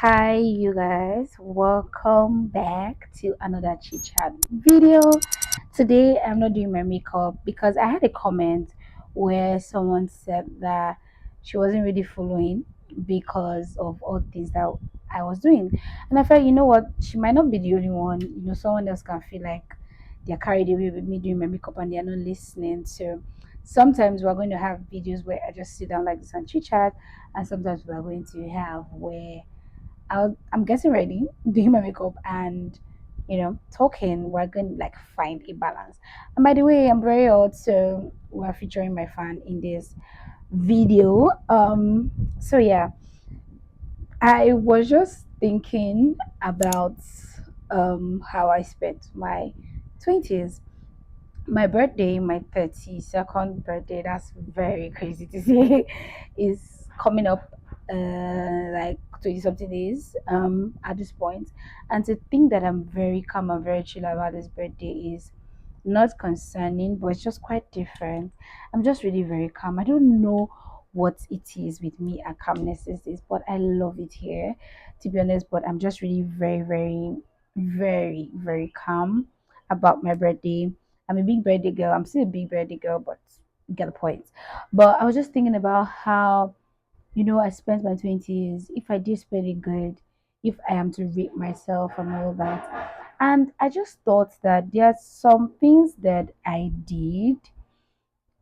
Hi, you guys. Welcome back to another chit chat video. Today, I'm not doing my makeup because I had a comment where someone said that she wasn't really following because of all things that I was doing. And I felt, you know what, she might not be the only one. Someone else can feel like they're carried away with me doing my makeup and they're not listening. So sometimes we're going to have videos where I just sit down like this and chit chat, and sometimes we're going to have where I'm getting ready, doing my makeup, and talking. We're going to like find a balance. And by the way, I'm very hot, so we're featuring my fan in this video. So yeah, I was just thinking about how I spent my 20s. My birthday, my 32nd birthday, that's very crazy to say, is coming up like 20 something days at this point. And to think that I'm very calm and very chill about this birthday is not concerning, but it's just quite different. I'm just really very calm. I don't know what it is with me and calmness is this, but I love it here, to be honest. But I'm just really very, very, very, very calm about my birthday. I'm a big birthday girl. I'm still a big birthday girl, but you get the point. But I was just thinking about how, I spent my 20s, if I did spend it good, if I am to rate myself and all that. And I just thought that there are some things that I did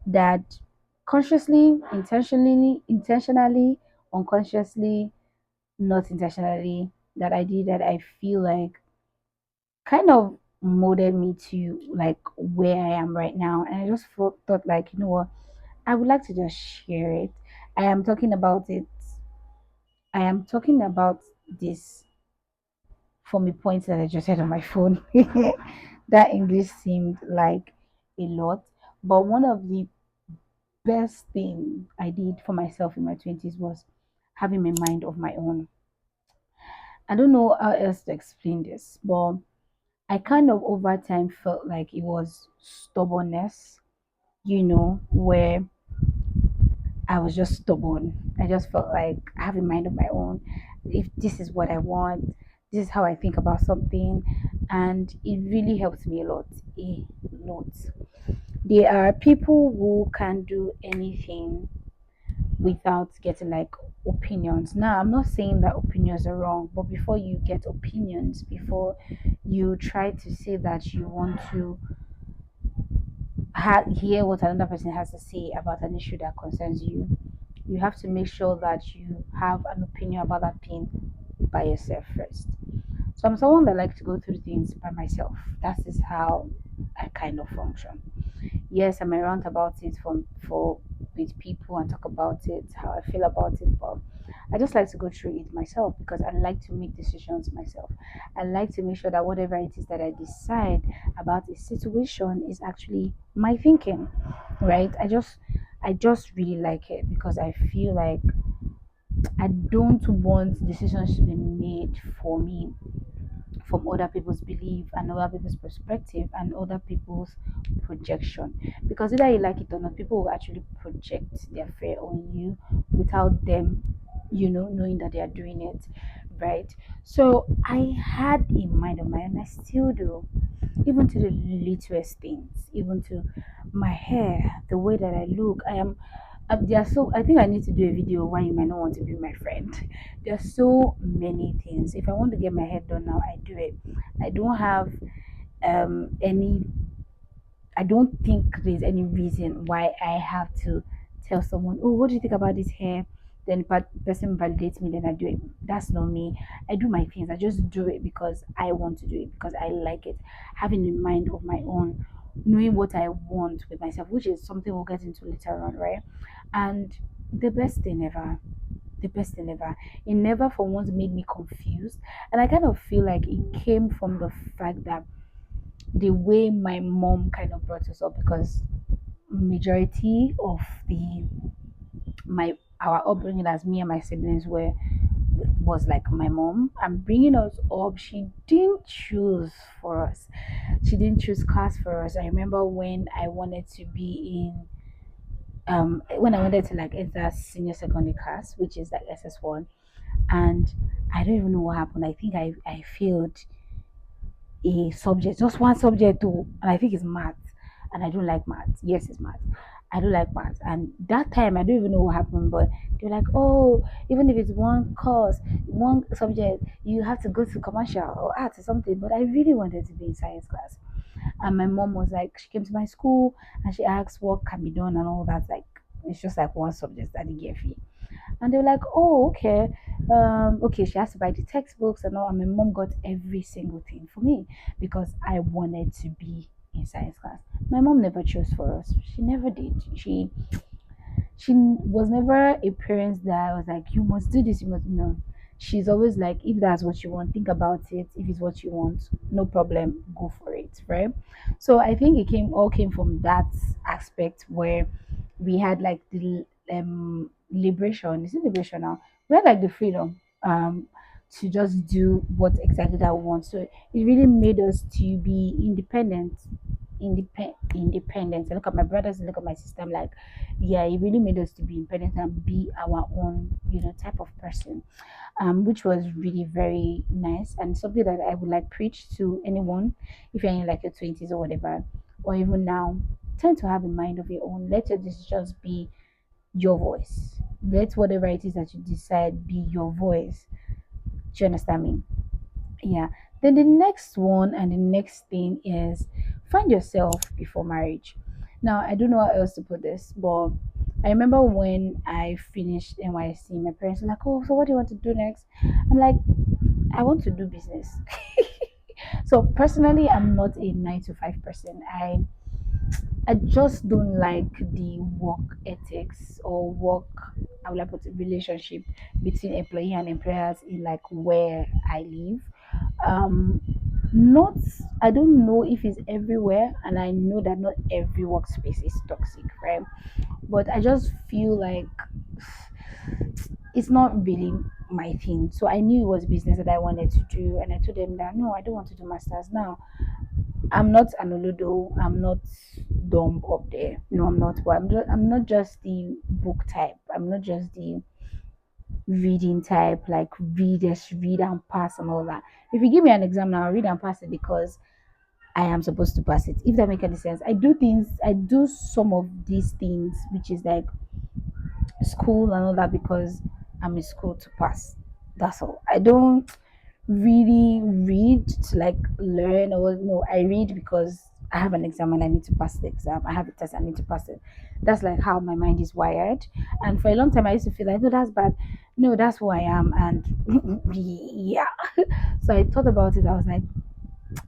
that consciously, intentionally, unconsciously, not intentionally, that I did that I feel like kind of molded me to like where I am right now. And I just thought like, what, I would like to just share it. I am talking about it. I am talking about this from a point that I just had on my phone. That English seemed like a lot, but one of the best thing I did for myself in my 20s was having a mind of my own. I don't know how else to explain this, but I kind of over time felt like it was stubbornness, where I was just stubborn. I just felt like I have a mind of my own. If this is what I want, this is how I think about something, and it really helped me a lot. A lot. There are people who can do anything without getting like opinions. Now, I'm not saying that opinions are wrong, but before you get opinions, before you try to say that you want to hear what another person has to say about an issue that concerns you, you have to make sure that you have an opinion about that thing by yourself first. So I'm someone that likes to go through things by myself. That is how I kind of function. Yes, I may rant about it for with people and talk about it, how I feel about it, but I just like to go through it myself because I like to make decisions myself. I like to make sure that whatever it is that I decide about a situation is actually my thinking, right? I just really like it because I feel like I don't want decisions to be made for me from other people's belief and other people's perspective and other people's projection. Because either you like it or not, people will actually project their fear on you without them, knowing that they are doing it, right? So I had in mind of my own, I still do, even to the littlest things, even to my hair, the way that I look. There are so I think I need to do a video why you might not want to be my friend. There are so many things. If I want to get my hair done now, I do it. I don't have any. I don't think there's any reason why I have to tell someone, "Oh, what do you think about this hair?" Then person validates me, then I do it. That's not me. I do my things. I just do it because I want to do it because I like it. Having a mind of my own, knowing what I want with myself, which is something we'll get into later on, right? And the best thing ever, the best thing ever. It never for once made me confused. And I kind of feel like it came from the fact that the way my mom kind of brought us up, because majority of the my our upbringing as me and my siblings were was like my mom and bringing us up. She didn't choose for us. She didn't choose class for us. I remember when I wanted to like enter senior secondary class, which is like SS1. and I don't even know what happened. I think I failed a subject, just one subject too, and I think it's math. And I don't like math. Yes, it's math. I don't like math. And that time I don't even know what happened, but they're like, oh, even if it's one course, one subject, you have to go to commercial or art or something. But I really wanted to be in science class. And my mom was like, she came to my school and she asked what can be done and all that. Like, it's just like one subject that they gave me. And they were like, oh, okay. Okay, she has to buy the textbooks and all. And my mom got every single thing for me because I wanted to be in science class. My mom never chose for us. She never did. She was never a parent that was like, you must do this, you must no. She's always like, if that's what you want, think about it. If it's what you want, no problem, go for it, right? So I think it came from that aspect where we had like the liberation. Is it liberation now? We had like the freedom to just do what exactly that we want. So it really made us to be independent. I look at my brothers, I look at my sister. I'm like, yeah, it really made us to be independent and be our own, type of person, which was really very nice and something that I would like preach to anyone if you're in like your 20s or whatever, or even now. Tend to have a mind of your own. Let your decisions be your voice. Let whatever it is that you decide be your voice. Do you understand me? Yeah. Then the next one and the next thing is find yourself before marriage. Now, I don't know how else to put this, but I remember when I finished NYC, my parents were like, oh, so what do you want to do next? I'm like, I want to do business. So personally, I'm not a 9 to 5 person. I just don't like the work ethics or work, I would like put it, relationship between employee and employers in like where I live. Um, not, I don't know if it's everywhere, and I know that not every workspace is toxic, right? But I just feel like it's not really my thing. So I knew it was business that I wanted to do, and I told them that no, I don't want to do masters now. I'm not an oludo. I'm not dumb up there. No, I'm not. But I'm not just the book type. I'm not just the reading type. Like read, just read and pass and all that. If you give me an exam now, I'll read and pass it because I am supposed to pass it. If that makes any sense, I do things. I do some of these things, which is like school and all that because I'm in school to pass. That's all. I don't really read to like learn or no, I read because I have an exam and I need to pass the exam. I have a test, I need to pass it. That's like how my mind is wired. And for a long time I used to feel like, no, that's bad. No, that's who I am. And yeah. So I thought about it. I was like,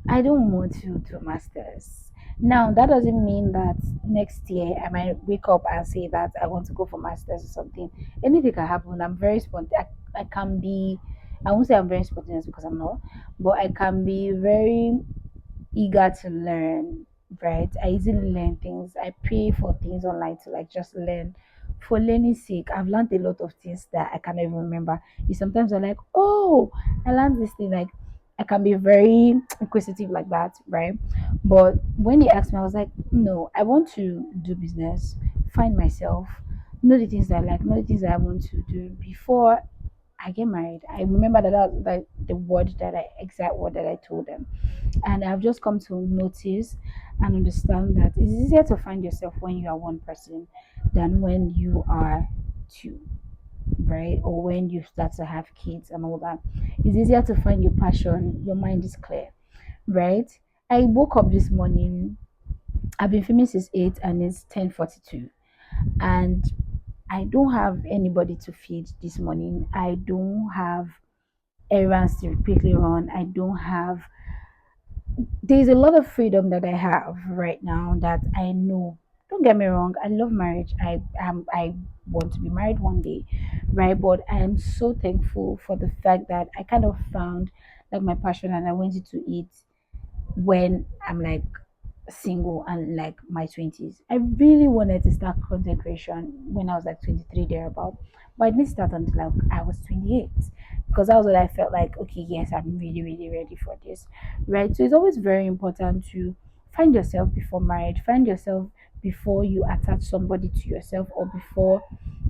I don't want to do masters. Now that doesn't mean that next year I might wake up and say that I want to go for masters or something. Anything can happen. I'm very spontaneous. I can be. I won't say I'm very spontaneous because I'm not, but I can be very eager to learn, right? I easily learn things. I pay for things online to like just learn. For learning sake, I've learned a lot of things that I can't even remember. You sometimes are like, oh, I learned this thing. Like I can be very inquisitive like that, right? But when he asked me, I was like, no, I want to do business, find myself, know the things that I like, know the things that I want to do before I get married. I remember that the word that I exact word that I told them. And I've just come to notice and understand that it's easier to find yourself when you are one person than when you are two, right? Or when you start to have kids and all that. It's easier to find your passion, your mind is clear, right? I woke up this morning, I've been filming since 8 and it's 10:42. And I don't have anybody to feed this morning. I don't have errands to quickly run. I don't have there's a lot of freedom that I have right now that I know. Don't get me wrong, I love marriage. I want to be married one day, right? But I am so thankful for the fact that I kind of found like my passion and I wanted to eat when I'm like single and like my 20s. I really wanted to start content creation when I was like 23 thereabout, but I didn't start until like I was 28 because that was what I felt like. Okay, yes, I'm really really ready for this, right? So it's always very important to find yourself before marriage, find yourself before you attach somebody to yourself or before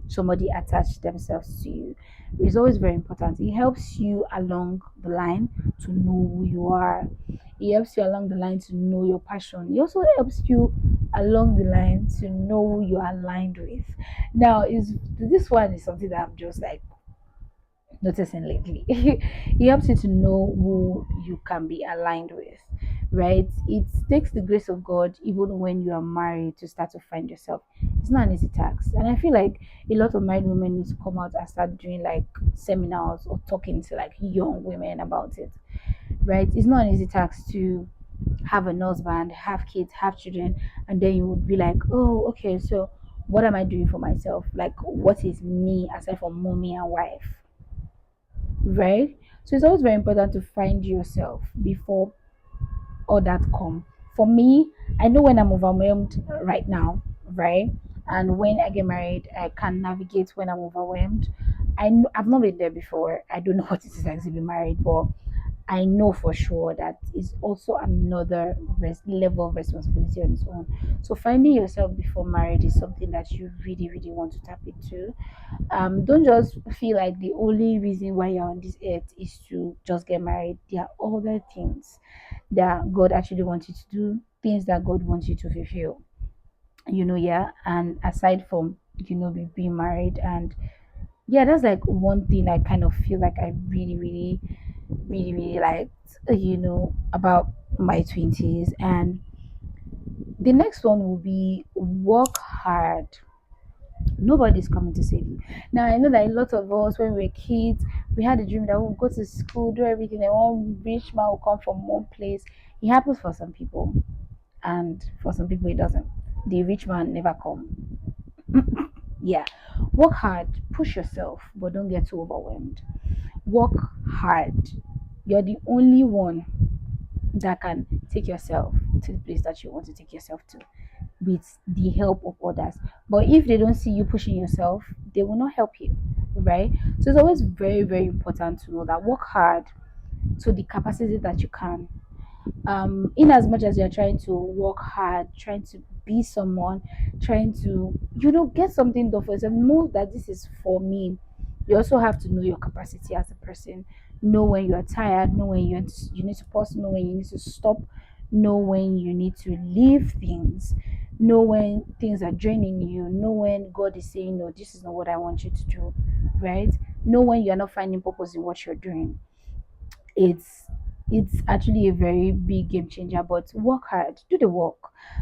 somebody attach themselves to you. It's always very important. It helps you along the line to know who you are. It helps you along the line to know your passion. It also helps you along the line to know who you're aligned with. Now, is this one is something that I'm just like noticing lately. It helps you to know who you can be aligned with, right? It takes the grace of God, even when you are married, to start to find yourself. It's not an easy task. And I feel like a lot of married women need to come out and start doing like seminars or talking to like young women about it, right? It's not an easy task to have an husband, have kids, have children, and then you would be like, oh, okay, so what am I doing for myself? Like, what is me aside from mommy and wife? Right? So it's always very important to find yourself before all that come. For me, I know when I'm overwhelmed right now, right? And when I get married, I can navigate when I'm overwhelmed. I've not been there before. I don't know what it is like to be married, but I know for sure that is also another level of responsibility on its own. So finding yourself before marriage is something that you really, really want to tap into. Don't just feel like the only reason why you're on this earth is to just get married. There are other things that God actually wants you to do, things that God wants you to fulfill. Yeah. And aside from being married, and yeah, that's like one thing I kind of feel like I really, really, really, really liked, about my 20s. And the next one will be work hard. Nobody's coming to save you. Now I know that a lot of us, when we were kids, we had a dream that we'll go to school, do everything, and one rich man will come from one place. It happens for some people, and for some people it doesn't. The rich man never come. Yeah. Work hard, push yourself, but don't get too overwhelmed. Work hard. You're the only one that can take yourself to the place that you want to take yourself to, with the help of others. But if they don't see you pushing yourself, they will not help you, right? So it's always very, very important to know that work hard to the capacity that you can. In as much as you're trying to work hard, trying to be someone, trying to get something done for yourself, know that this is for me. You also have to know your capacity as a person. Know when you are tired, know when you need to pause, know when you need to stop, know when you need to leave things, know when things are draining you, know when God is saying, no, this is not what I want you to do, right? Know when you're not finding purpose in what you're doing. It's it's actually a very big game changer. But work hard, do the work.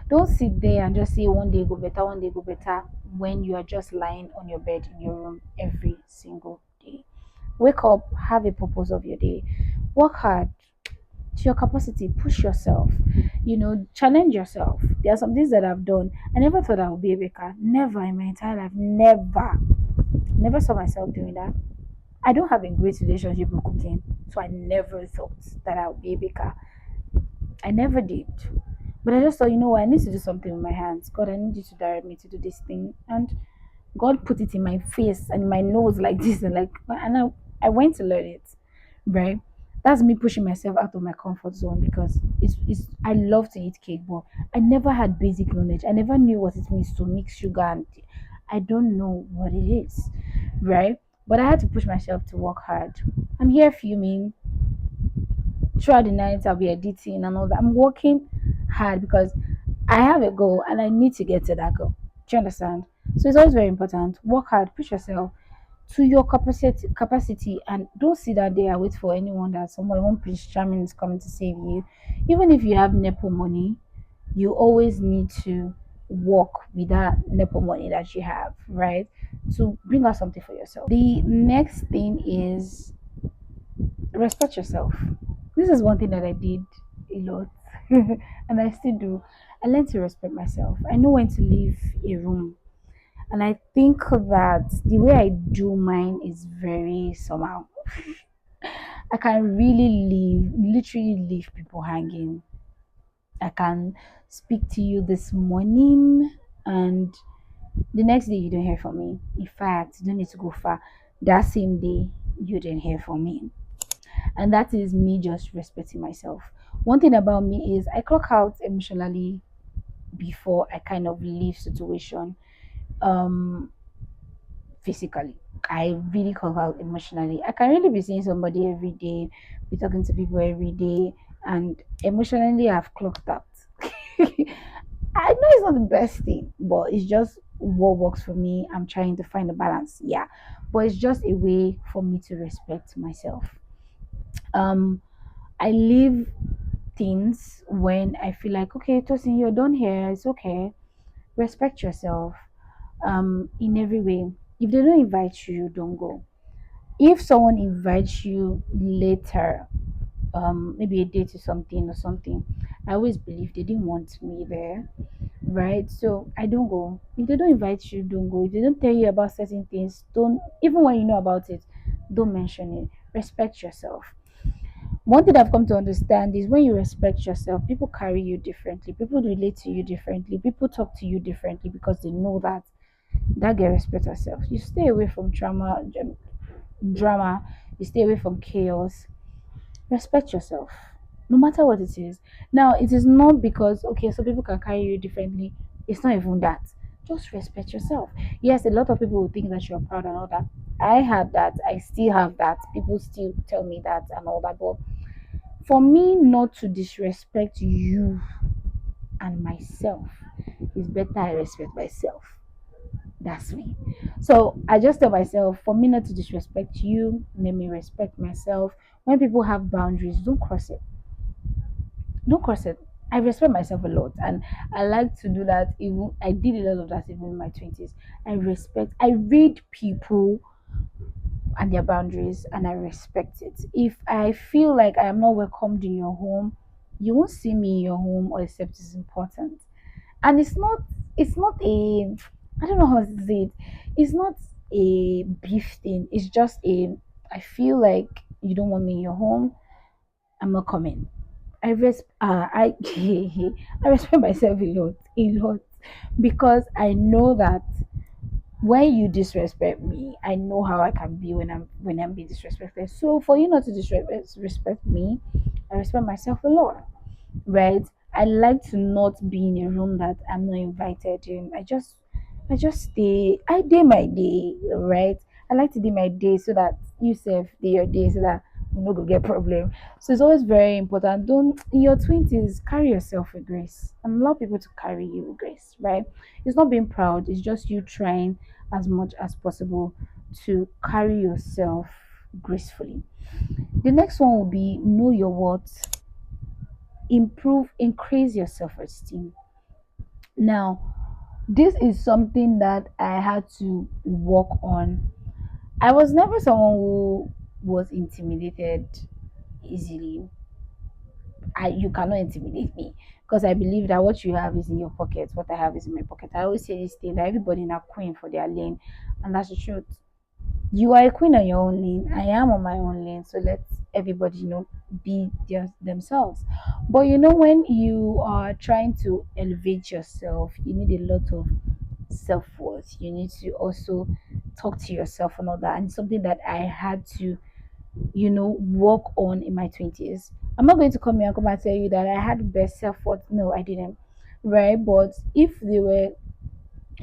Don't sit there and just say one day go better, one day go better, when you are just lying on your bed in your room every single day. Wake up, have a purpose of your day, work hard to your capacity, push yourself, challenge yourself. There are some things that I've done. I never thought I would be a baker. Never in my entire life. Never saw myself doing that. I don't have a great relationship with cooking, so I never thought that I would be a baker. I never did. But I just thought, I need to do something with my hands. God, I need you to direct me to do this thing. And God put it in my face and in my nose like this, and I went to learn it, right? That's me pushing myself out of my comfort zone, because it's I love to eat cake, but I never had basic knowledge. I never knew what it means to mix sugar, and I don't know what it is, right? But I had to push myself to work hard. I'm here fuming throughout the night. I'll be editing and all that. I'm working hard because I have a goal and I need to get to that goal. Do you understand? So it's always very important. Work hard, push yourself to your capacity, and don't sit down there and wait for anyone that someone, one prince charming is coming to save you. Even if you have nepo money, you always need to work with that nepo money that you have, right? To bring out something for yourself. The next thing is respect yourself. This is one thing that I did a lot, and I still do. I learned to respect myself. I know when to leave a room, and I think that the way I do mine is very somehow. I can really literally leave people hanging. I can speak to you this morning, and the next day you don't hear from me. In fact, you don't need to go far. That same day you didn't hear from me. And that is me just respecting myself. One thing about me is I clock out emotionally before I kind of leave situation. Um physically. I really clock out emotionally. I can really be seeing somebody every day, be talking to people every day, and emotionally I've clocked out. I know it's not the best thing, but it's just what works for me. I'm trying to find a balance. Yeah. But it's just a way for me to respect myself. Um, I leave things when I feel like, okay, Tosin, you're done here. It's okay. Respect yourself. In every way. If they don't invite you, don't go. If someone invites you later, maybe a date to something or something, I always believe they didn't want me there, right? So I don't go. If they don't invite you, don't go. If they don't tell you about certain things, don't, even when you know about it, don't mention it. Respect yourself. One thing I've come to understand is when you respect yourself, people carry you differently, people relate to you differently, people talk to you differently because they know that that girl respect herself. You stay away from drama, you stay away from chaos. Respect yourself, no matter what it is. Now, it is not because, okay, so people can carry you differently. It's not even that. Just respect yourself. Yes, a lot of people will think that you're proud and all that. I had that. I still have that. People still tell me that and all that. But for me not to disrespect you and myself, it's better I respect myself. That's me. So I just tell myself, for me not to disrespect you, let me respect myself. When people have boundaries, don't cross it. Don't cross it. I respect myself a lot, and I like to do that. Even I did a lot of that even in my 20s. I read people and their boundaries, and I respect it. If I feel like I am not welcomed in your home, you won't see me in your home or except it's important. And it's not a, I don't know how to say it. It's not a beef thing. It's just a, I feel like you don't want me in your home, I'm not coming. I I respect myself a lot, because I know that when you disrespect me, I know how I can be when I'm being disrespected. So for you not to disrespect me, I respect myself a lot, right? I like to not be in a room that I'm not invited in. I just stay. I day my day, right? I like to do my day so that you save day your day so that you no go get problem. So it's always very important. Don't, in your 20s, carry yourself with grace and allow people to carry you with grace, right? It's not being proud. It's just you trying as much as possible to carry yourself gracefully. The next one will be know your worth, increase your self-esteem. Now, this is something that I had to work on. I was never someone who was intimidated easily. You cannot intimidate me, because I believe that what you have is in your pocket, what I have is in my pocket. I always say this thing that everybody in a queen for their lane, and that's the truth. You are a queen on your own lane. I am on my own lane. So let everybody, be themselves. But when you are trying to elevate yourself, you need a lot of self worth. You need to also talk to yourself and all that. And something that I had to, work on in my 20s. I'm not going to come here and come and tell you that I had best self worth. No, I didn't. Right? But if there were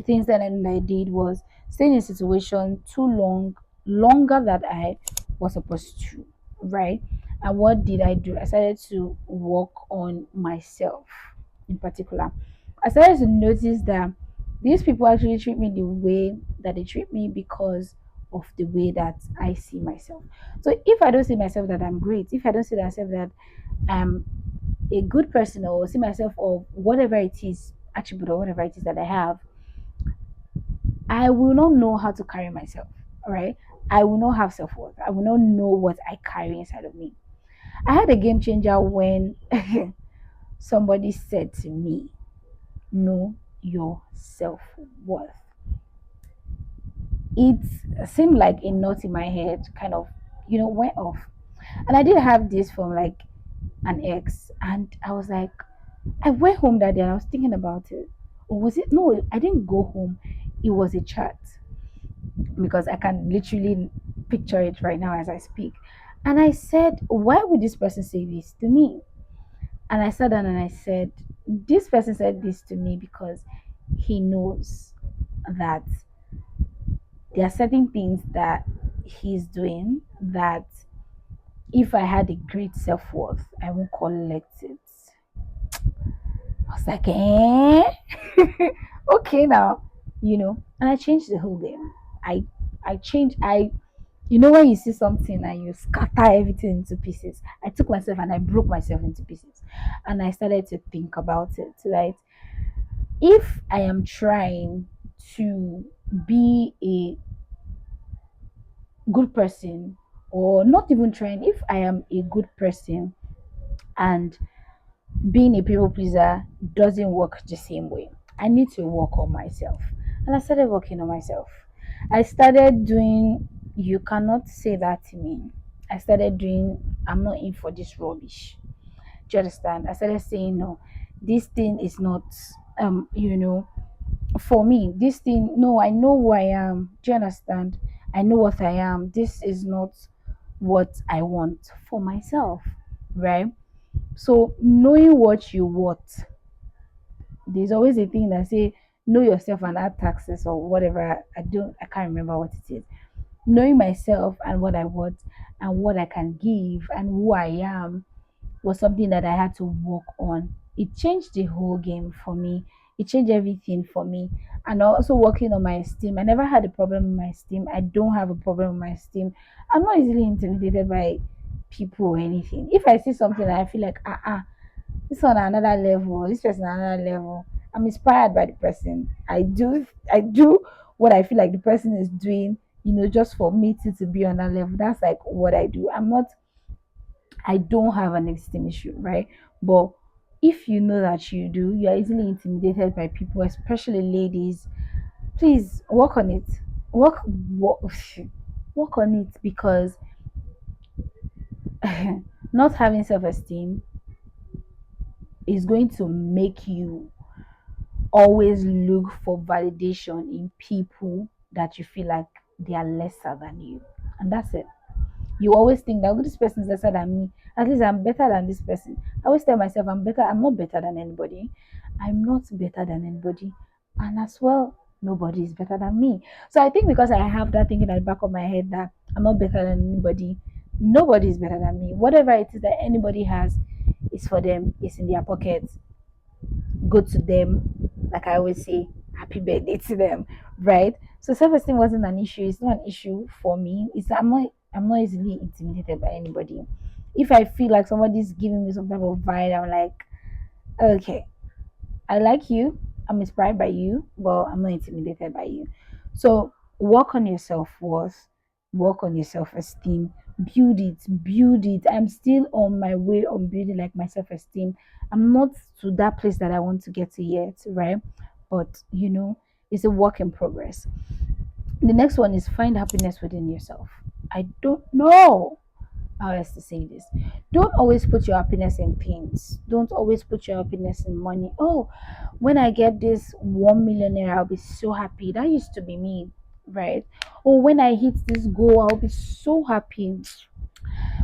things that I did was stay in a situation too long, longer than I was supposed to, right? And what did I do? I started to work on myself in particular. I started to notice that these people actually treat me the way that they treat me because of the way that I see myself. So if I don't see myself that I'm great, if I don't see myself that I'm a good person, or see myself or whatever it is, attribute or whatever it is that I have, I will not know how to carry myself. All right. I will not have self worth. I will not know what I carry inside of me. I had a game changer when somebody said to me, know your self worth. It seemed like a knot in my head kind of, went off. And I did have this from like an ex. And I was like, I went home that day and I was thinking about it. Or was it? No, I didn't go home. It was a chat, because I can literally picture it right now as I speak. And I said, why would this person say this to me? And I sat down and I said, this person said this to me because he knows that There are certain things that he's doing that if I had a great self worth, I won't collect it. I was like, okay now, and I changed the whole game. I I changed. When you see something and you scatter everything into pieces, I took myself and I broke myself into pieces, and I started to think about it. Right, if I am trying to be a good person, or not even trying, if I am a good person and being a people pleaser doesn't work the same way. I need to work on myself. And I started working on myself. I started doing, you cannot say that to me. I started doing, I'm not in for this rubbish. Do you understand? I started saying, no, this thing is not, for me, this thing, no, I know who I am. Do you understand? I know what I am. This is not what I want for myself, right? So knowing what you want, there's always a thing that say know yourself and add taxes or whatever. I can't remember what it is. Knowing myself and what I want and what I can give and who I am was something that I had to work on. It changed the whole game for me. It changed everything for me. And also working on my esteem. I never had a problem with my esteem. I don't have a problem with my esteem. I'm not easily intimidated by people or anything. If I see something and I feel like this one another level, this person another level, I'm inspired by the person. I do what I feel like the person is doing, just for me to be on that level. That's like what I do. I don't have an esteem issue, right? But if you know that you do, you are easily intimidated by people, especially ladies. Please work on it. Work work on it, because not having self-esteem is going to make you always look for validation in people that you feel like they are lesser than you. And that's it. You always think that, "Oh, this person is lesser than me. At least I'm better than this person." I always tell myself I'm better. I'm not better than anybody. I'm not better than anybody. And as well, nobody is better than me. So I think because I have that thinking at the back of my head that I'm not better than anybody, nobody is better than me. Whatever it is that anybody has is for them, it's in their pockets. Go to them. Like I always say, happy birthday to them, right? So self-esteem wasn't an issue. It's not an issue for me. I'm not easily intimidated by anybody. If I feel like somebody's giving me some type of vibe, I'm like, okay, I like you. I'm inspired by you, but I'm not intimidated by you. So work on your self-worth, work on your self-esteem, build it. I'm still on my way on building like my self-esteem. I'm not to that place that I want to get to yet, right? But it's a work in progress. The next one is find happiness within yourself. I don't know how else to say this. Don't always put your happiness in things. Don't always put your happiness in money. Oh, when I get this 1 millionaire, I'll be so happy. That used to be me, right? Or when I hit this goal, I'll be so happy.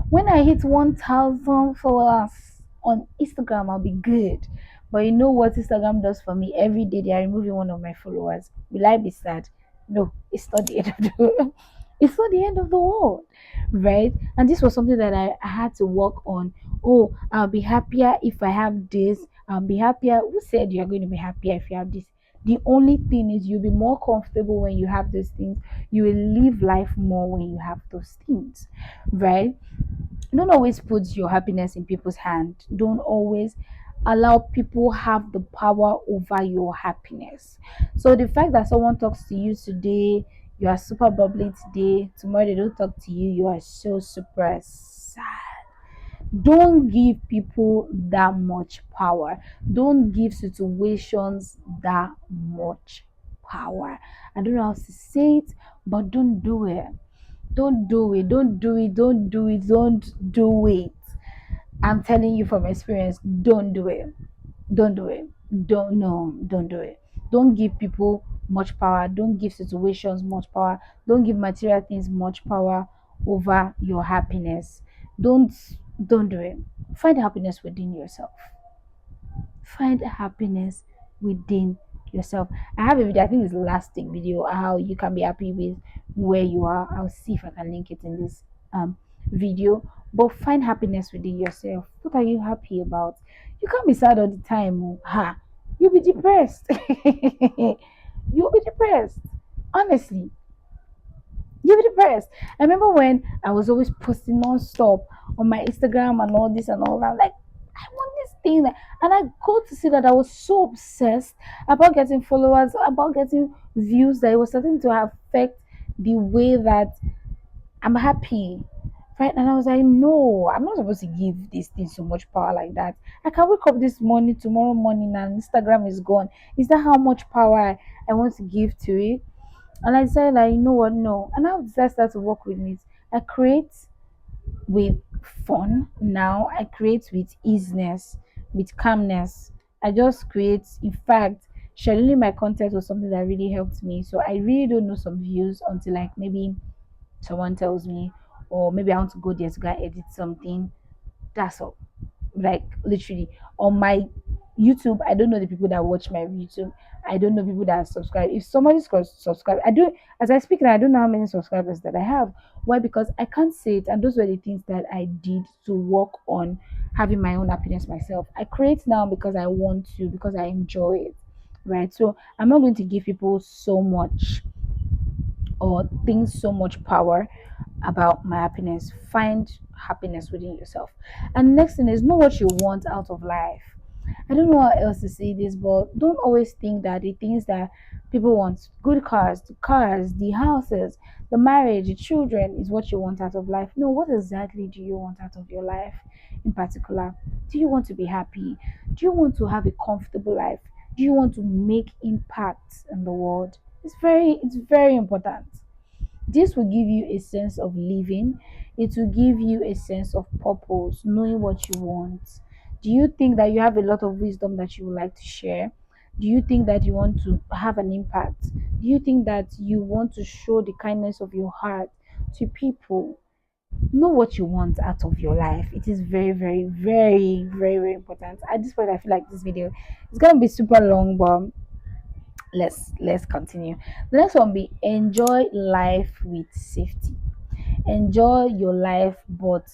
When I hit 1,000 followers on Instagram, I'll be good. But you know what Instagram does for me? Every day they are removing one of my followers. Will I be sad? No, it's not the end of the it's not the end of the world, right? And this was something that I had to work on. Oh, I'll be happier if I have this. I'll be happier. Who said you're going to be happier if you have this? The only thing is you'll be more comfortable when you have those things. You will live life more when you have those things, right? Don't always put your happiness in people's hand. Don't always allow people have the power over your happiness. So the fact that someone talks to you today, you are super bubbly today, tomorrow they don't talk to you, you are so super sad. Don't give people that much power. Don't give situations that much power. I don't know how to say it, but don't do it. Don't do it. Don't do it. Don't do it. Don't do it. I'm telling you from experience, don't do it. Don't do it. Don't do it. Don't give people much power. Don't give situations much power. Don't give material things much power over your happiness. Don't don't do it. Find happiness within yourself. Find happiness within yourself. I have a video, I think it's elastic video, how you can be happy with where you are. I'll see if I can link it in this video. But find happiness within yourself. What are you happy about? You can't be sad all the time. Oh. Ha, you'll be depressed. You'll be depressed. Honestly, you'll be depressed. I remember when I was always posting non-stop on my Instagram and all this and all that. Like, I want this thing. And I got to see that I was so obsessed about getting followers, about getting views, that it was starting to affect the way that I'm happy. Right. And I was like, no, I'm not supposed to give this thing so much power like that. I can wake up this morning, tomorrow morning, and Instagram is gone. Is that how much power I want to give to it? And I decided that, you know what, no. And now I start to work with it. I create with fun now. I create with easiness, with calmness. I just create. In fact, scheduling my content was something that really helped me. So I really don't know some views until like maybe someone tells me, or maybe I want to go there to go and edit something. That's all. Like literally on my YouTube, I don't know the people that watch my YouTube. I don't know people that subscribe. If somebody's subscribe, I do, as I speak now, I don't know how many subscribers that I have. Why? Because I can't say it, and those were the things that I did to work on having my own happiness myself. I create now because I want to, because I enjoy it. Right. So I'm not going to give people so much or things so much power about my happiness. Find happiness within yourself. And next thing is know what you want out of life. I don't know how else to say this, but don't always think that the things that people want, good cars, the cars, the houses, the marriage, the children, is what you want out of life. No, what exactly do you want out of your life in particular? Do you want to be happy? Do you want to have a comfortable life? Do you want to make impact in the world? It's very important. This will give you a sense of living. It will give you a sense of purpose, knowing what you want. Do you think that you have a lot of wisdom that you would like to share? Do you think that you want to have an impact? Do you think that you want to show the kindness of your heart to people? Know what you want out of your life. It is very, very, very, very, very important. At this point, I feel like this video is gonna be super long, but let's continue. The next one be enjoy life with safety. Enjoy your life, but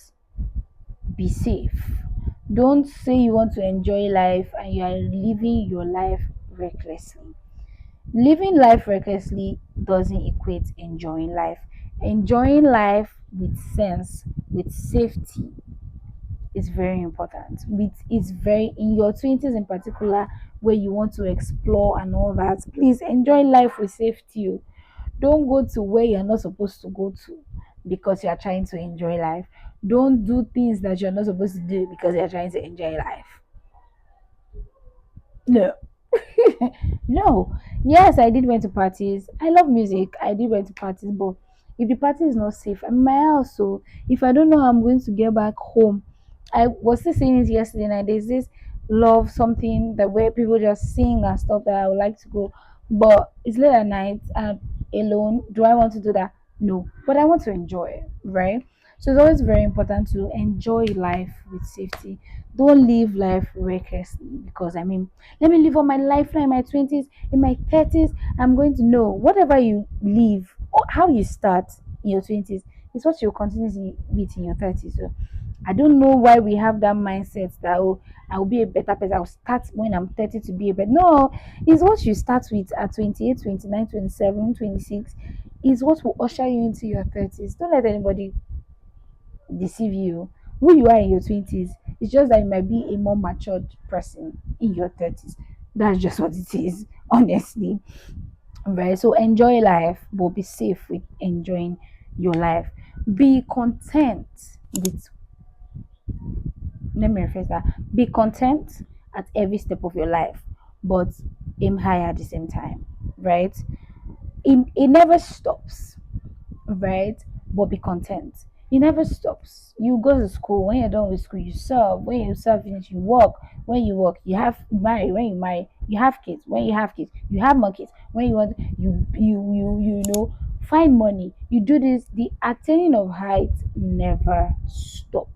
be safe. Don't say you want to enjoy life and you are living your life recklessly. Living life recklessly doesn't equate enjoying life. Enjoying life with sense, with safety, is very important. With it's very in your 20s in particular, where you want to explore and all that. Please enjoy life with safety. Oh. Don't go to where you're not supposed to go to because you're trying to enjoy life. Don't do things that you're not supposed to do because you're trying to enjoy life. No. No. Yes, I did went to parties. I love music. I did went to parties, but if the party is not safe, I'm in my house. So if I don't know how I'm going to get back home, I was still saying it yesterday night. There's this love something that where people just sing and stuff that I would like to go, but it's late at night and alone. Do I want to do that? No, but I want to enjoy it, right? So it's always very important to enjoy life with safety. Don't live life recklessly because I mean, let me live all my life now in my 20s, in my 30s. I'm going to know whatever you live or how you start in your 20s is what you'll continue with in your 30s. So I don't know why we have that mindset that oh, I will be a better person. I'll start when I'm 30 to be a better. No, it's what you start with at 28, 29, 27, 26 is what will usher you into your 30s. Don't let anybody deceive you. Who you are in your 20s, it's just that you might be a more matured person in your 30s. That's just what it is, honestly. Right? So enjoy life, but be safe with enjoying your life. Be content with, let me rephrase that. Be content at every step of your life, but aim higher at the same time. Right? It never stops, right? But be content. It never stops. You go to school. When you're done with school, you serve. When you serve, finish, you work. When you work, you have marry. When you marry, you have kids. When you have kids, you have more kids. When you want, you know, find money. You do this. The attaining of height never stop.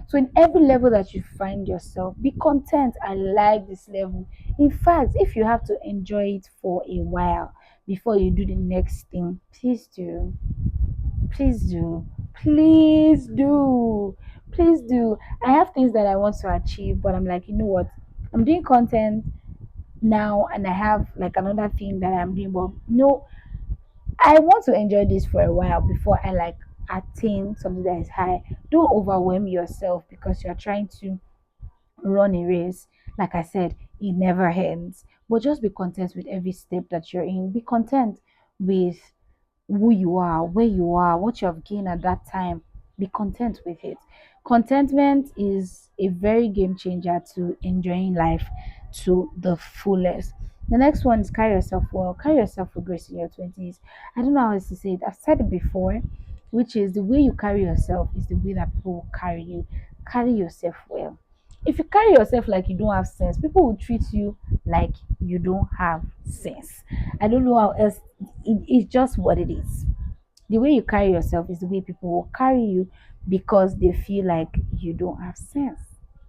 So in every level that you find yourself, be content. I like this level. In fact, if you have to enjoy it for a while before you do the next thing, please do. Please do. Please do. Please do. I have things that I want to achieve, but I'm like, you know what? I'm doing content now and I have like another thing that I'm doing, but no, I want to enjoy this for a while before I like attain something that is high. Don't overwhelm yourself because you're trying to run a race. Like I said, it never ends. But just be content with every step that you're in. Be content with who you are, where you are, what you have gained at that time. Be content with it. Contentment is a very game changer to enjoying life to the fullest. The next one is carry yourself well. Carry yourself with grace in your 20s. I don't know how else to say it. I've said it before, which is the way you carry yourself is the way that people will carry you. Carry yourself well. If you carry yourself like you don't have sense, people will treat you like you don't have sense. I don't know how else. It's just what it is. The way you carry yourself is the way people will carry you because they feel like you don't have sense,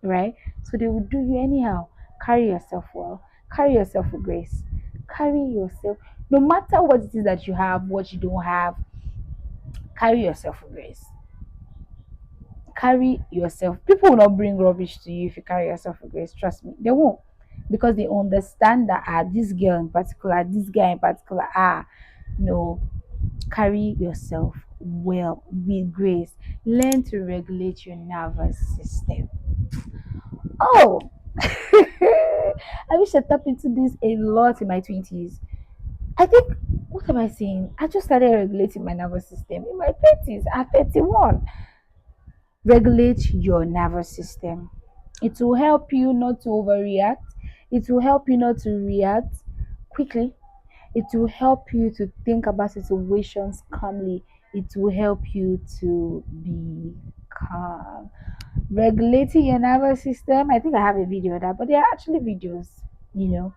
right? So they will do you anyhow. Carry yourself well. Carry yourself with grace. Carry yourself, no matter what it is that you have, what you don't have, carry yourself with grace. Carry yourself. People will not bring rubbish to you if you carry yourself with grace. Trust me, they won't, because they understand that this girl in particular, this guy in particular, no, carry yourself well with grace. Learn to regulate your nervous system. Oh, I wish I tapped into this a lot in my 20s. I think, what am I saying? I just started regulating my nervous system in my 30s at 31. Regulate your nervous system. It will help you not to overreact. It will help you not to react quickly. It will help you to think about situations calmly. It will help you to be calm. Regulating your nervous system. I think I have a video of that, but there are actually videos, you know.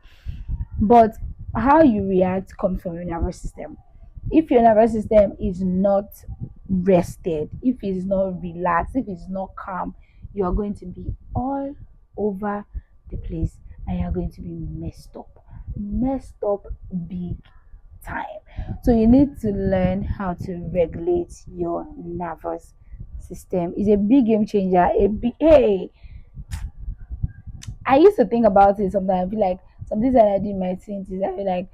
But how you react comes from your nervous system. If your nervous system is not rested, if it's not relaxed, if it's not calm, you are going to be all over the place and you're going to be messed up big time. So you need to learn how to regulate your nervous system. It's a big game changer. A big, hey, I used to think about it sometimes. I feel like some things that I did in my twenties, I feel like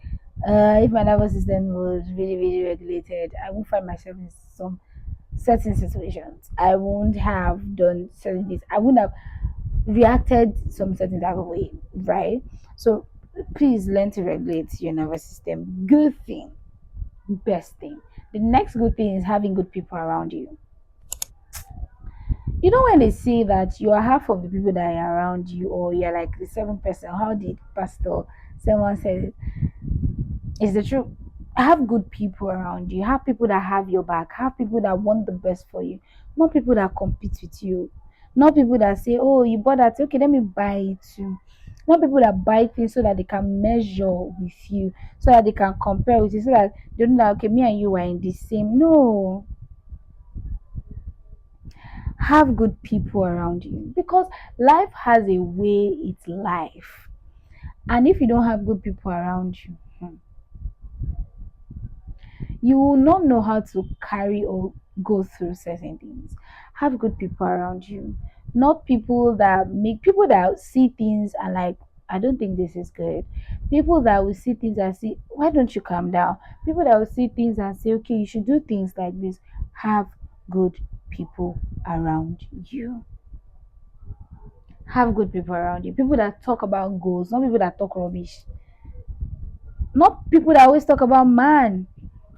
if my nervous system was really, really regulated, I won't find myself in some certain situations. I won't have done certain things. I wouldn't have reacted some certain type of way, right? So please learn to regulate your nervous system. Good thing, best thing. The next good thing is having good people around you. You know when they say that you are half of the people that are around you, or you're like the 7%, how did Pastor someone said it? It's the truth. Have good people around you. Have people that have your back. Have people that want the best for you. Not people that compete with you. Not people that say, "Oh, you bought that. Okay, let me buy it too." Not people that buy things so that they can measure with you, so that they can compare with you, so that they know that okay, me and you are in the same. No, have good people around you because life has a way it's life, and if you don't have good people around you, you will not know how to carry or go through certain things. Have good people around you, not people that see things and like, I don't think this is good. People that will see things and say, why don't you calm down? People that will see things and say, okay, you should do things like this. Have good people around you. Have good people around you. People that talk about goals, not people that talk rubbish. Not people that always talk about man.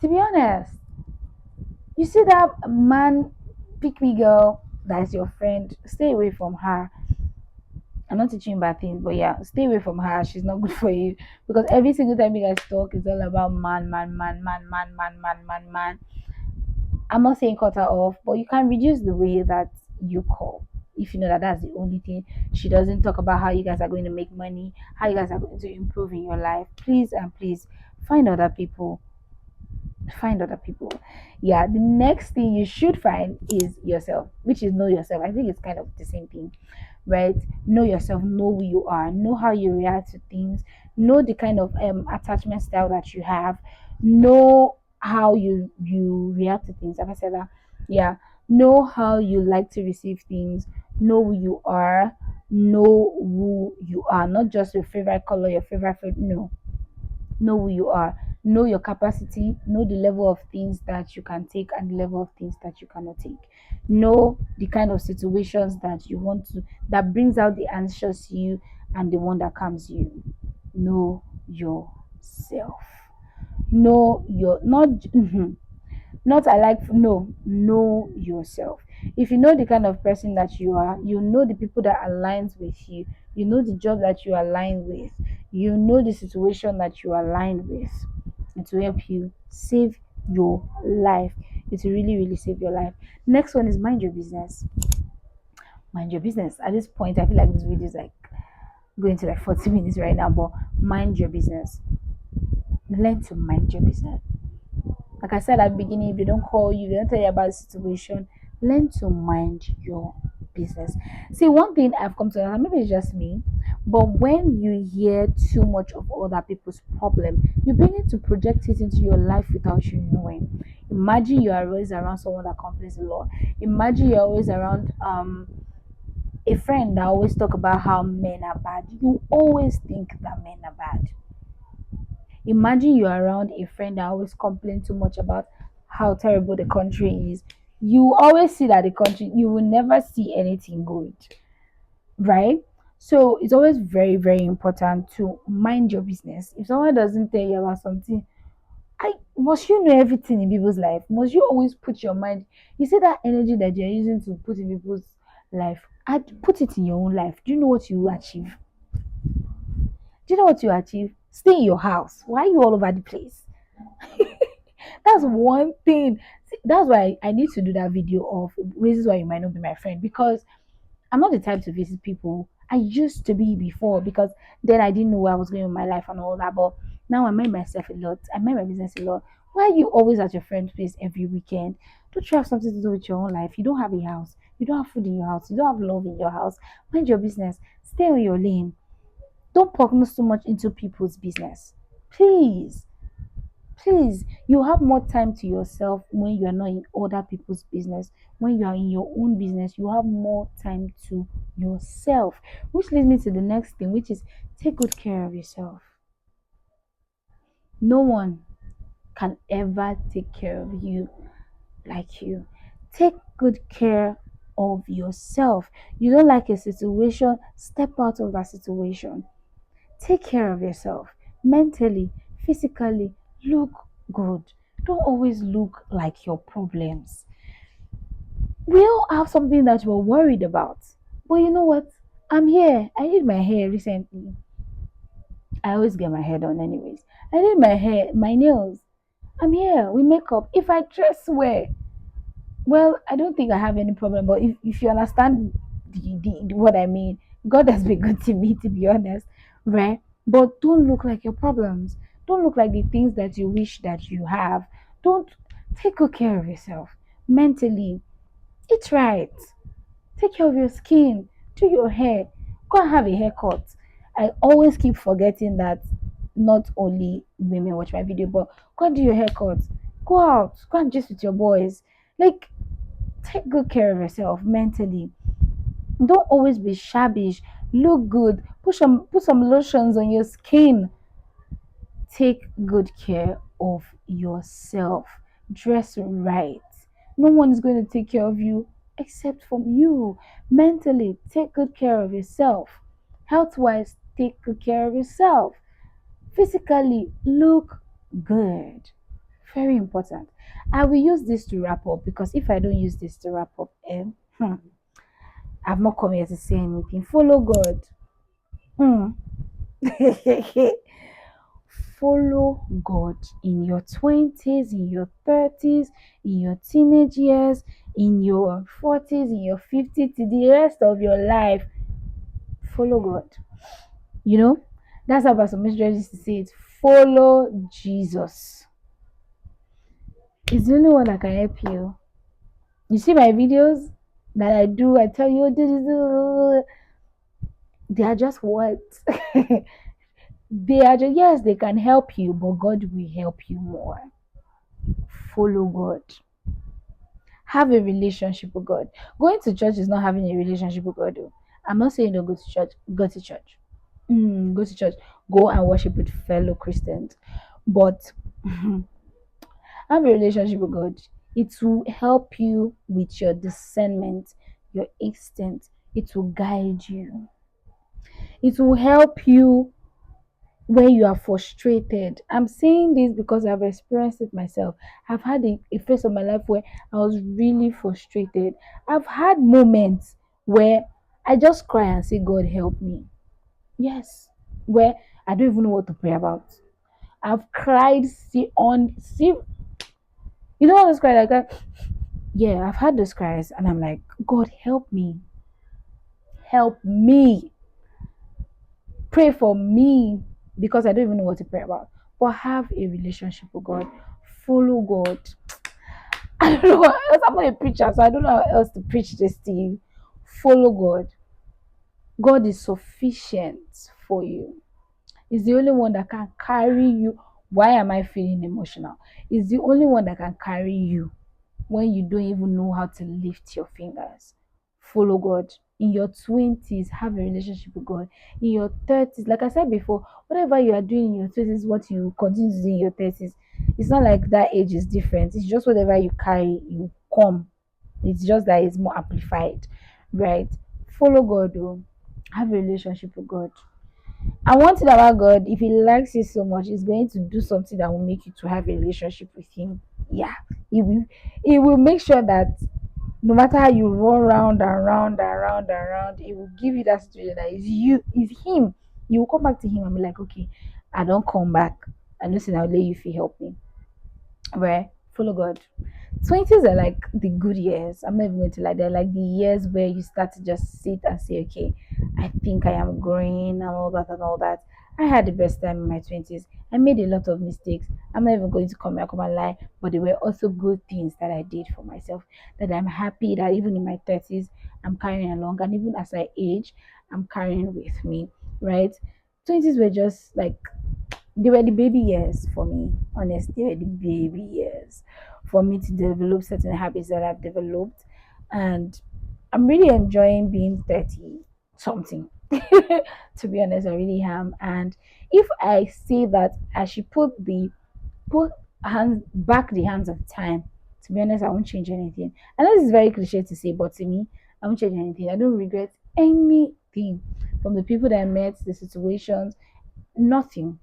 To be honest, you see that man, pick me girl, that's your friend, stay away from her. I'm not teaching you bad things, but yeah, stay away from her. She's not good for you because every single time you guys talk, it's all about man, man, man, man, man, man, man, man, man. I'm not saying cut her off, but you can reduce the way that you call. If you know that that's the only thing, she doesn't talk about how you guys are going to make money, how you guys are going to improve in your life. Please and please find other people. Find other people. Yeah, the next thing you should find is yourself, which is know yourself. I think it's kind of the same thing, right? Know yourself, know who you are, know how you react to things, know the kind of attachment style that you have, know how you react to things. Have I said that? Yeah. Know how you like to receive things, know who you are, know who you are, not just your favorite color, your favorite food. No, know who you are, know your capacity, know the level of things that you can take and the level of things that you cannot take, know the kind of situations that you want to, that brings out the anxious you and the one that calms you. Know yourself. Know your not not I like no, know yourself. If you know the kind of person that you are, you know the people that aligns with you, you know the job that you align with, you know the situation that you align with. It will help you save your life. It will really, really save your life. Next one is mind your business. Mind your business. At this point, I feel like this video is like going to like 40 minutes right now, but mind your business. Learn to mind your business. Like I said at the beginning, if they don't call you, they don't tell you about the situation, learn to mind your business. See, one thing I've come to understand, maybe it's just me, but when you hear too much of other people's problem, you begin to project it into your life without you knowing. Imagine you are always around someone that complains a lot. Imagine you're always around a friend that always talk about how men are bad. You always think that men are bad. Imagine you're around a friend that always complain too much about how terrible the country is. You always see that the country, you will never see anything good, right? So it's always very, very important to mind your business. If someone doesn't tell you about something, I must you know everything in people's life? Must you always put your mind? You see that energy that you're using to put in people's life, I'd put it in your own life. Do you know what you will achieve? Do you know what you achieve? Stay in your house. Why are you all over the place? That's one thing. See, that's why I need to do that video of reasons why you might not be my friend, because I'm not the type to visit people. I used to be before, because then I didn't know where I was going with my life and all that. But now I mind myself a lot. I mind my business a lot. Why are you always at your friend's place every weekend? Don't you have something to do with your own life? You don't have a house. You don't have food in your house. You don't have love in your house. Mind your business. Stay on your lane. Don't poke so much into people's business. Please. Please, you have more time to yourself when you are not in other people's business. When you are in your own business, you have more time to yourself. Which leads me to the next thing, which is take good care of yourself. No one can ever take care of you like you. Take good care of yourself. You don't like a situation, step out of that situation. Take care of yourself mentally, physically. Look good. Don't always look like your problems. We all have something that we're worried about. But you know what? I'm here. I did my hair recently. I always get my hair done anyways. I did my hair, my nails. I'm here with makeup. If I dress well, well, I don't think I have any problem. But if you understand what I mean, God has been good to me, to be honest, right? But don't look like your problems. Don't look like the things that you wish that you have. Don't take good care of yourself mentally. Eat right. Take care of your skin. Do your hair. Go and have a haircut. I always keep forgetting that not only women watch my video, but go and do your haircut. Go out. Go and just with your boys. Like, take good care of yourself mentally. Don't always be shabby. Look good. Put some lotions on your skin. Take good care of yourself. Dress right. No one is going to take care of you except from you. Mentally, take good care of yourself. Health wise, take good care of yourself. Physically, look good. Very important. I will use this to wrap up, because if I don't use this to wrap up, I've not come here to say anything. Follow God. Hmm. Follow God in your 20s, in your 30s, in your teenage years, in your 40s, in your 50s, to the rest of your life. Follow God. You know, that's how Pastor Mildred used to say it. Follow Jesus. It's the only one that can help you. You see my videos that I do, I tell you, this is, they are just words. They are just, yes, they can help you, but God will help you more. Follow God. Have a relationship with God. Going to church is not having a relationship with God, though. I'm not saying don't go to church. Go to church. Go to church. Go and worship with fellow Christians. But have a relationship with God. It will help you with your discernment, your instinct. It will guide you. It will help you when you are frustrated. I'm saying this because I've experienced it myself. I've had a phase of my life where I was really frustrated. I've had moments where I just cry and say, God help me. Yes. Where I don't even know what to pray about. I've cried, see, you know, I was crying like that. Yeah, I've had those cries and I'm like, God help me. Help me. Pray for me because I don't even know what to pray about. But have a relationship with God. Follow God. I don't know what else. I'm not a preacher, so I don't know how else to preach this to you. Follow God. God is sufficient for you. He's the only one that can carry you. Why am I feeling emotional? He's the only one that can carry you when you don't even know how to lift your fingers. Follow God. In your 20s, have a relationship with God. In your 30s, like I said before, whatever you are doing in your 20s, what you continue to do in your 30s. It's not like that age is different. It's just whatever you carry, you come. It's just that it's more amplified, right? Follow God, though. Have a relationship with God. And one thing about God, if He likes you so much, He's going to do something that will make you to have a relationship with Him. Yeah, He will. He will make sure that no matter how you run round and round and round and round, He will give you that situation that is you, is Him. You will come back to Him and be like, okay, I don't come back. I know, say I'll let you if you help me. Right? Follow God. 20s are like the good years. I'm not even going to lie. They're like the years where you start to just sit and say, okay, I think I am growing and all that and all that. I had the best time in my 20s. I made a lot of mistakes. I'm not even going to come and lie, but there were also good things that I did for myself that I'm happy that even in my 30s, I'm carrying along. And even as I age, I'm carrying with me, right? 20s were just like they were the baby years for me. Honestly, they were the baby years for me to develop certain habits that I've developed. And I'm really enjoying being 30 something. To be honest, I really am. And if I say that I should put hands back the hands of time, to be honest, I won't change anything. I know this is very cliche to say, but to me, I won't change anything. I don't regret anything from the people that I met, the situations, nothing.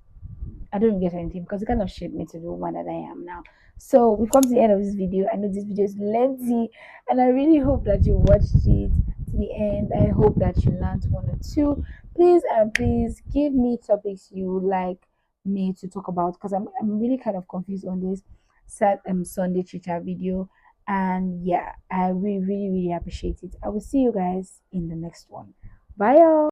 I don't regret anything because it kind of shaped me to the woman that I am now. So we've come to the end of this video. I know this video is lengthy, and I really hope that you watched it to the end. I hope that you learned one or two. Please and please give me topics you would like me to talk about because I'm really kind of confused on this Sunday chit-chat video. And yeah, I really really really appreciate it. I will see you guys in the next one. Bye y'all.